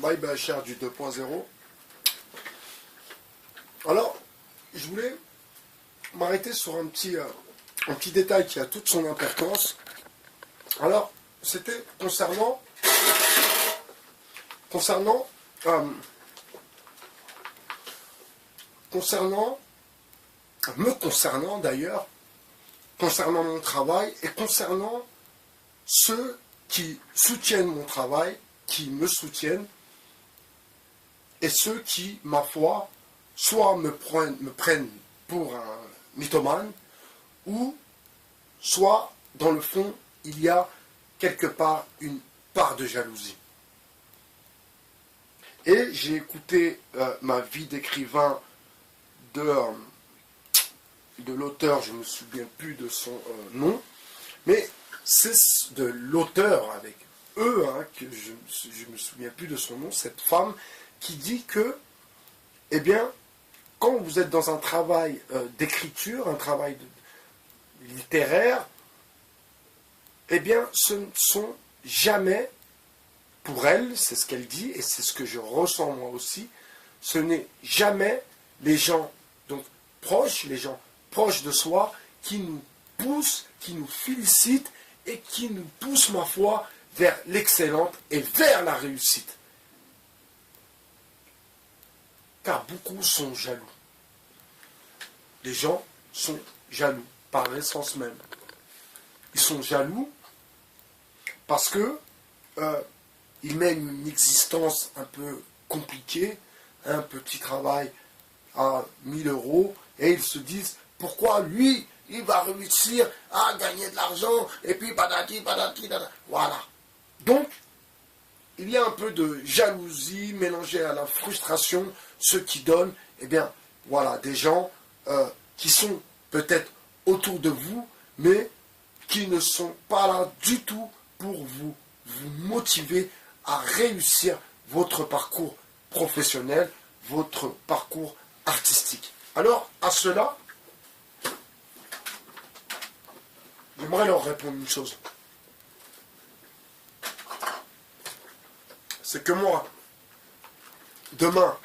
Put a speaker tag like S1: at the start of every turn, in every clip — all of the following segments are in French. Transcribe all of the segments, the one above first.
S1: Bye bye cher du 2.0. Alors, je voulais m'arrêter sur un petit détail qui a toute son importance. Alors, c'était concernant d'ailleurs, concernant mon travail et concernant ceux qui soutiennent mon travail, qui me soutiennent, et ceux qui, ma foi, soit me prennent pour un mythomane, ou soit, dans le fond, il y a quelque part une part de jalousie. Et j'ai écouté ma vie d'écrivain de l'auteur, je ne me souviens plus de son nom, mais c'est de l'auteur avec eux, que je ne me souviens plus de son nom, cette femme qui dit que, eh bien, quand vous êtes dans un travail d'écriture, un travail littéraire, eh bien, ce ne sont jamais, pour elle, c'est ce qu'elle dit, et c'est ce que je ressens moi aussi, ce n'est jamais les gens donc proches, les gens proches de soi, qui nous poussent, qui nous félicitent, et qui nous poussent, ma foi, vers l'excellente et vers la réussite. Car beaucoup sont jaloux. Les gens sont jaloux, par l'essence même. Ils sont jaloux parce que ils mènent une existence un peu compliquée, un petit travail à 1000 euros, et ils se disent, pourquoi lui, il va réussir à gagner de l'argent, et puis patati, patati, patati. Voilà. Donc, il y a un peu de jalousie mélangée à la frustration, ce qui donne, eh bien, voilà, des gens qui sont peut-être autour de vous, mais qui ne sont pas là du tout pour vous motiver à réussir votre parcours professionnel, votre parcours artistique. Alors, à cela, j'aimerais leur répondre une chose. C'est que moi, demain,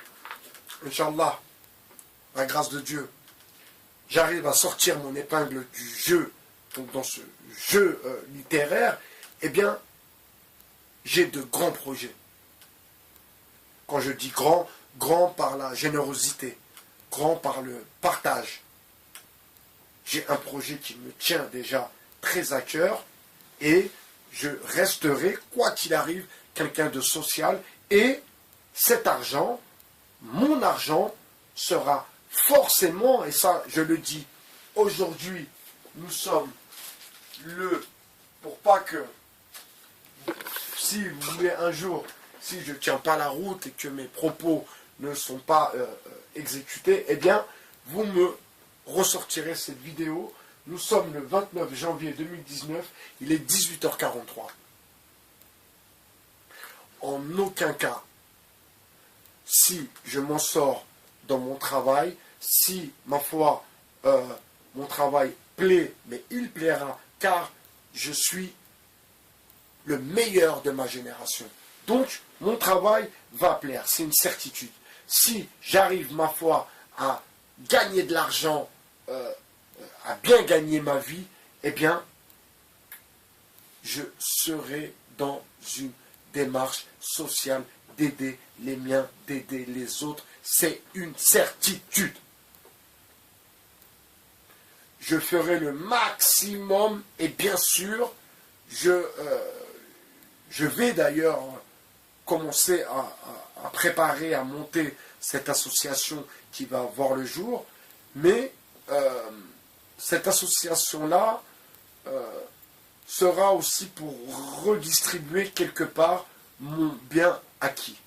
S1: Inch'Allah, la grâce de Dieu, j'arrive à sortir mon épingle du jeu, donc dans ce jeu littéraire, eh bien, j'ai de grands projets. Quand je dis grand, grand par la générosité, grand par le partage. J'ai un projet qui me tient déjà très à cœur et je resterai, quoi qu'il arrive, quelqu'un de social, et cet argent, mon argent, sera forcément, et ça je le dis aujourd'hui, nous sommes pour pas que, si vous voulez un jour, si je ne tiens pas la route et que mes propos ne sont pas exécutés, eh bien, vous me ressortirez cette vidéo. Nous sommes le 29 janvier 2019, il est 18h43. En aucun cas, si je m'en sors dans mon travail, si, ma foi, mon travail plaît, mais il plaira, car je suis le meilleur de ma génération. Donc, mon travail va plaire, c'est une certitude. Si j'arrive, ma foi, à gagner de l'argent, à bien gagner ma vie, eh bien, je serai dans une démarche sociale d'aider les miens, d'aider les autres. C'est une certitude. Je ferai le maximum et bien sûr, je vais d'ailleurs commencer à préparer, à monter cette association qui va voir le jour, mais cette association-là sera aussi pour redistribuer quelque part mon bien acquis.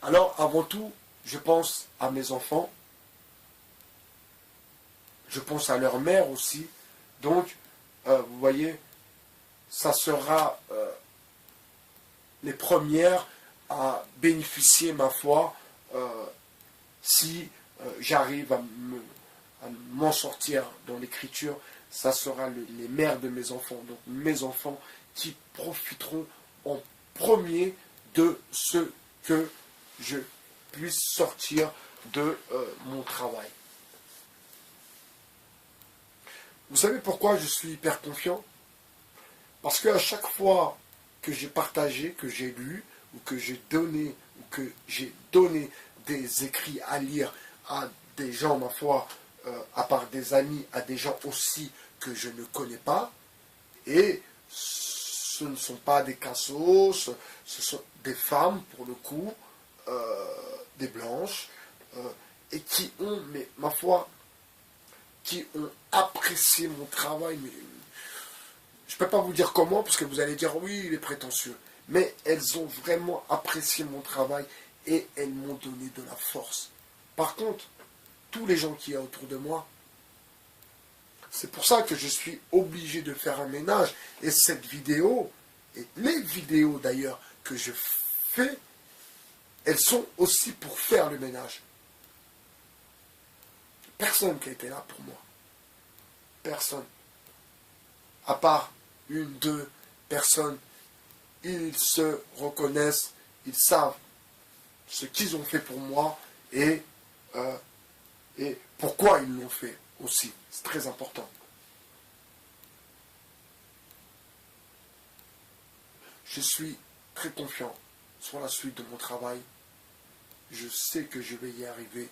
S1: Alors, avant tout, je pense à mes enfants, je pense à leur mère aussi, donc, vous voyez, ça sera les premières à bénéficier, ma foi, si j'arrive à m'en sortir dans l'écriture, ça sera les mères de mes enfants, donc mes enfants qui profiteront en premier de ce que je puisse sortir de mon travail. Vous savez pourquoi je suis hyper confiant? Parce qu'à chaque fois que j'ai partagé, que j'ai lu, ou que j'ai donné des écrits à lire à des gens, ma foi, à part des amis, à des gens aussi que je ne connais pas, et ce ne sont pas des cassos, ce sont des femmes, pour le coup, des blanches, et qui ont, mais ma foi, qui ont apprécié mon travail, mais je ne peux pas vous dire comment, parce que vous allez dire oui, il est prétentieux. Mais elles ont vraiment apprécié mon travail et elles m'ont donné de la force. Par contre, tous les gens qui y a autour de moi, c'est pour ça que je suis obligé de faire un ménage. Et cette vidéo, et les vidéos d'ailleurs que je fais, elles sont aussi pour faire le ménage. Personne qui a été là pour moi. Personne. À part une, deux personnes, ils se reconnaissent, ils savent ce qu'ils ont fait pour moi et pourquoi ils l'ont fait aussi. C'est très important. Je suis très confiant sur la suite de mon travail. Je sais que je vais y arriver.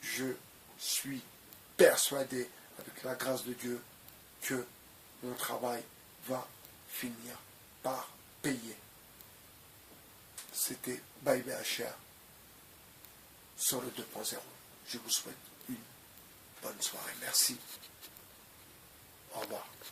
S1: Je suis persuadé, avec la grâce de Dieu, que mon travail va finir par payer. C'était Baye BHR sur le 2.0. Je vous souhaite une bonne soirée. Merci. Au revoir.